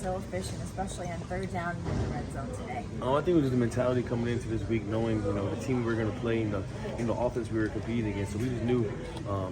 so efficient, especially on third down and in the red zone today? I think it was the mentality coming into this week, knowing the team we were going to play, and the offense we were competing against. So we just knew,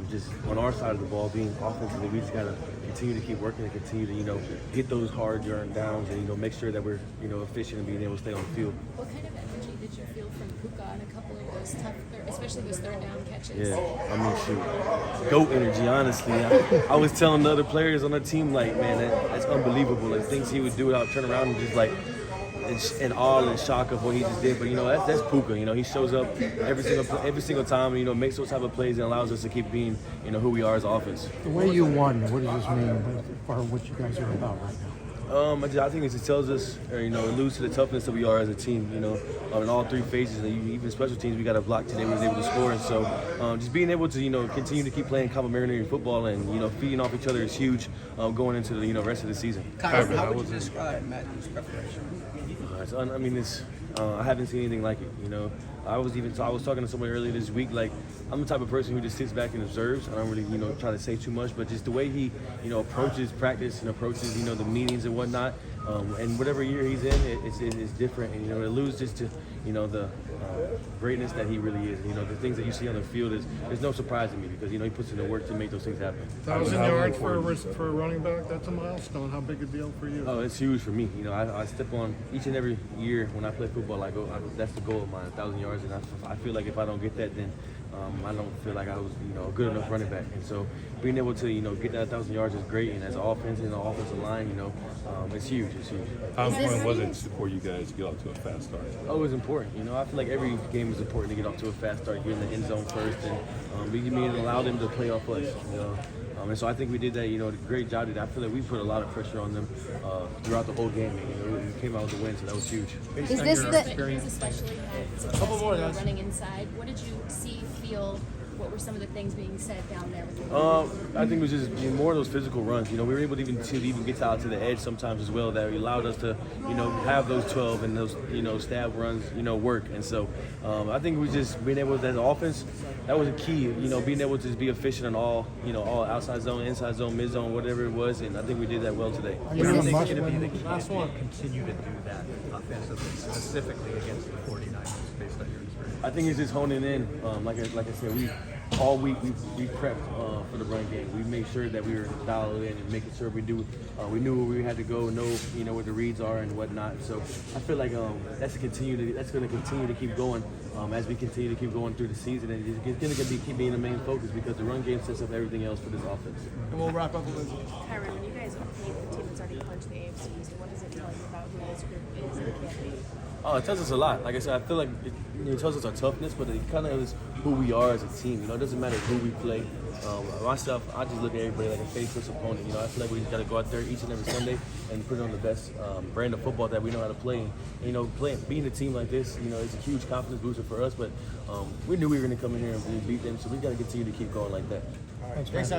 just on our side of the ball, being offensively, we just got to continue to keep working and continue to get those hard downs and make sure that we're efficient and being able to stay on the field. What kind of energy did you feel from Puka on a couple of those tough, especially those third down catches? Yeah, I mean, shoot, GOAT energy, honestly. I was telling the other players on the team, like, man, that's unbelievable. Like, things he would do, I'll turn around and just, like, in awe and shock of what he just did. But, that's Puka. He shows up every single time, makes those type of plays and allows us to keep being, who we are as offense. The way you won, what does this mean for what you guys are about right now? I think it just tells us, alludes to the toughness that we are as a team, in all three phases. And even special teams, we got a block today, we was able to score. And so just being able to, continue to keep playing complementary football and, feeding off each other is huge going into the, rest of the season. Kyren, how would you describe Matthew's preparation? I haven't seen anything like it, I was talking to somebody earlier this week, like, I'm the type of person who just sits back and observes. I don't really, try to say too much, but just the way he, approaches practice and approaches, the meetings and whatnot, and whatever year he's in, it's different, and, it alludes just to, the greatness that he really is. The things that you see on the field there's no surprise to me because, he puts in the work to make those things happen. 1,000 yards for a running back, that's a milestone. How big a deal for you? Oh, it's huge for me. I step on each and every year when I play football, that's the goal of mine, 1,000 yards. And I feel like if I don't get that, then I don't feel like I was, a good enough running back. And so being able to, get that 1,000 yards is great. And as an offense and an offensive line, it's huge. It's huge. How important was it for you guys to get off to a fast start? Oh, it was important. I feel like every game is important to get off to a fast start, get in the end zone first, and we can allow them to play off us. And so I think we did that, a great job. I feel like we put a lot of pressure on them throughout the whole game. And, we came out with a win, so that was huge. Is this the experience, especially success running inside? What did you see, feel? What were some of the things being said down there with you? I think it was just more of those physical runs. We were able to even get out to the edge sometimes as well. That allowed us to, have those 12 and those, stab runs, work. And so I think we just being able to, as an offense, that was a key. Being able to just be efficient in all outside zone, inside zone, mid zone, whatever it was. And I think we did that well today. What do you think is going to be the key to continue to do that offensively, specifically against the 49ers, based on your experience? I think it's just honing in. Like I said, all week we prepped for the run game. We made sure that we were dialed in and making sure we knew where we had to go, know where the reads are and whatnot. So I feel like that's going to continue to keep going as we continue to keep going through the season, and it's going to keep being the main focus because the run game sets up everything else for this offense. And we'll wrap up with Kyren, when you guys meet the team that's already clinched the AFC East, what does it tell you about who this group is and can be? Oh, it tells us a lot. Like I said, I feel like it tells us our toughness, but it kind of is who we are as a team. It doesn't matter who we play. Myself, I just look at everybody like a faceless opponent. I feel like we just got to go out there each and every Sunday and put on the best brand of football that we know how to play. And, being a team like this, it's a huge confidence booster for us. But we knew we were going to come in here and beat them, so we got to continue to keep going like that. Thanks, guys.